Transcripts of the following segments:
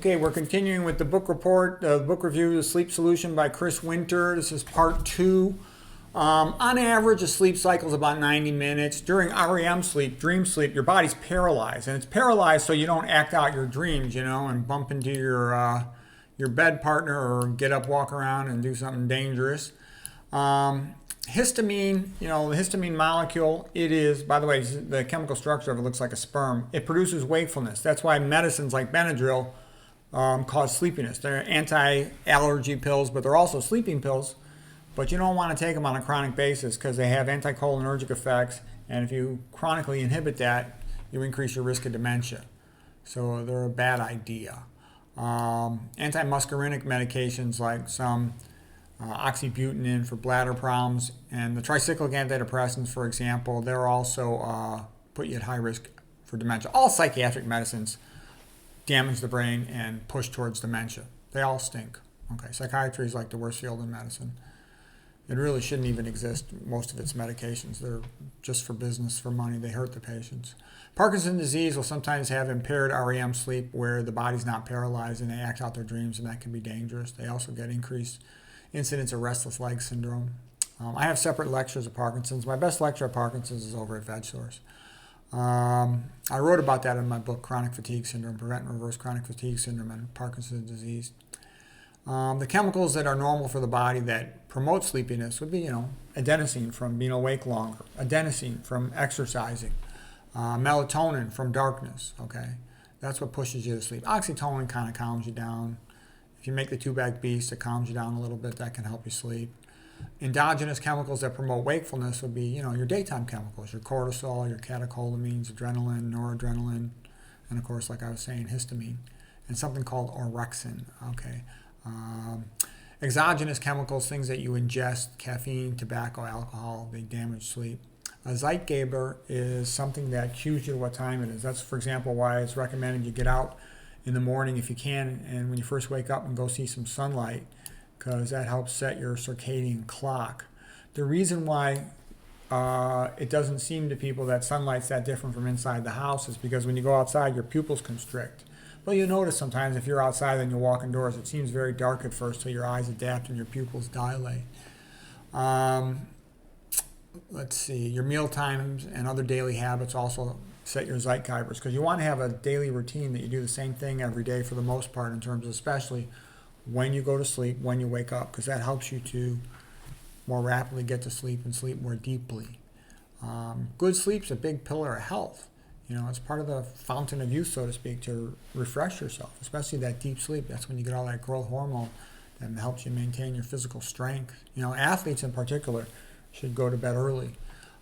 Okay, we're continuing with the book report, book review, The Sleep Solution by Chris Winter. This is part 2. On average, a sleep cycle is about 90 minutes. During REM sleep, dream sleep, your body's paralyzed. And it's paralyzed so you don't act out your dreams, and bump into your bed partner or get up, walk around, and do something dangerous. Histamine, the histamine molecule, it is, by the way, the chemical structure of it looks like a sperm. It produces wakefulness. That's why medicines like Benadryl cause sleepiness. They're anti-allergy pills, but they're also sleeping pills. But you don't want to take them on a chronic basis because they have anticholinergic effects. And if you chronically inhibit that, you increase your risk of dementia. So they're a bad idea. Antimuscarinic medications like some oxybutynin for bladder problems and the tricyclic antidepressants, for example, they're also put you at high risk for dementia. All psychiatric medicines damage the brain and push towards dementia. They all stink. Okay, psychiatry is like the worst field in medicine. It really shouldn't even exist, most of its medications. They're just for business, for money. They hurt the patients. Parkinson's disease will sometimes have impaired REM sleep where the body's not paralyzed and they act out their dreams, and that can be dangerous. They also get increased incidence of restless leg syndrome. I have separate lectures of Parkinson's. My best lecture of Parkinson's is over at VegSource. I wrote about that in my book, Chronic Fatigue Syndrome, Prevent and Reverse Chronic Fatigue Syndrome and Parkinson's Disease. The chemicals that are normal for the body that promote sleepiness would be, adenosine from being awake longer, adenosine from exercising, melatonin from darkness, okay? That's what pushes you to sleep. Oxytocin kind of calms you down. If you make the two-back beast, it calms you down a little bit. That can help you sleep. Endogenous chemicals that promote wakefulness would be, your daytime chemicals, your cortisol, your catecholamines, adrenaline, noradrenaline, and of course, like I was saying, histamine, and something called orexin, okay? Exogenous chemicals, things that you ingest, caffeine, tobacco, alcohol, they damage sleep. A Zeitgeber is something that cues you what time it is. That's, for example, why it's recommended you get out in the morning if you can, and when you first wake up and go see some sunlight, because that helps set your circadian clock. The reason why it doesn't seem to people that sunlight's that different from inside the house is because when you go outside, your pupils constrict. Well, you notice sometimes if you're outside and you walk indoors, it seems very dark at first, so your eyes adapt and your pupils dilate. Let's see, your meal times and other daily habits also set your Zeitgebers, because you want to have a daily routine that you do the same thing every day for the most part, in terms of especially when you go to sleep, when you wake up, because that helps you to more rapidly get to sleep and sleep more deeply. Good sleep's a big pillar of health. It's part of the fountain of youth, so to speak, to refresh yourself, especially that deep sleep. That's when you get all that growth hormone that helps you maintain your physical strength. Athletes in particular should go to bed early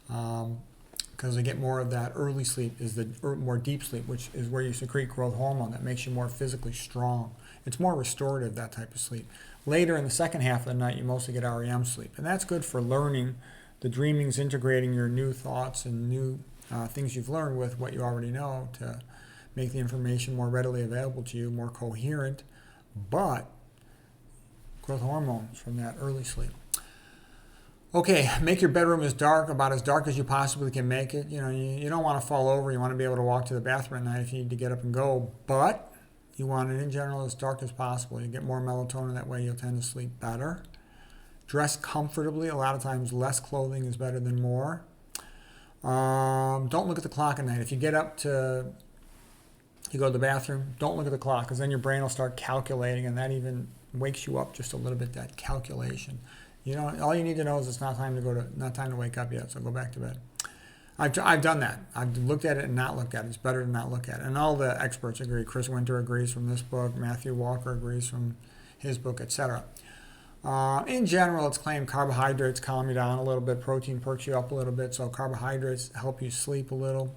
because they get more of that early sleep, is the more deep sleep, which is where you secrete growth hormone that makes you more physically strong. It's more restorative, that type of sleep. Later in the second half of the night, you mostly get REM sleep, and that's good for learning. The dreaming's integrating your new thoughts and new things you've learned with what you already know to make the information more readily available to you, more coherent, but growth hormones from that early sleep. Okay, make your bedroom about as dark as you possibly can make it. You don't want to fall over. You want to be able to walk to the bathroom at night if you need to get up and go, but you want it in general as dark as possible. You get more melatonin, that way you'll tend to sleep better. Dress comfortably. A lot of times less clothing is better than more. Don't look at the clock at night. If you get up you go to the bathroom, don't look at the clock, because then your brain will start calculating, and that even wakes you up just a little bit, that calculation. All you need to know is it's not time to wake up yet, so go back to bed. I've done that. I've looked at it and not looked at it. It's better to not look at it. And all the experts agree. Chris Winter agrees from this book. Matthew Walker agrees from his book, etc. In general, it's claimed carbohydrates calm you down a little bit. Protein perks you up a little bit. So carbohydrates help you sleep a little.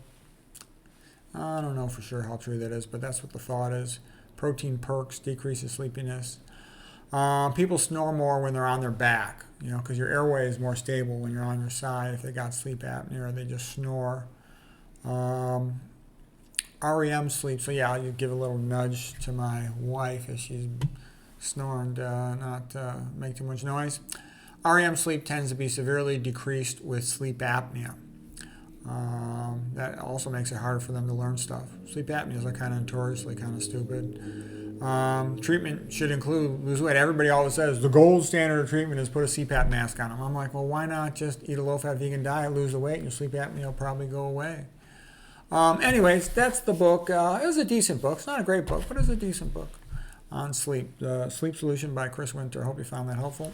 I don't know for sure how true that is, but that's what the thought is. Protein perks, decreases sleepiness. People snore more when they're on their back, because your airway is more stable when you're on your side. If they got sleep apnea, they just snore. REM sleep, so yeah, you give a little nudge to my wife as she's snoring to not make too much noise. REM sleep tends to be severely decreased with sleep apnea. That also makes it harder for them to learn stuff. Sleep apneas are kind of notoriously kind of stupid. Treatment should include lose weight. Everybody always says the gold standard of treatment is put a CPAP mask on them. I'm like, well, why not just eat a low-fat vegan diet, lose the weight, and your sleep apnea will probably go away. Anyways, that's the book. It was a decent book. It's not a great book, but it's a decent book on sleep. The Sleep Solution by Chris Winter. I hope you found that helpful.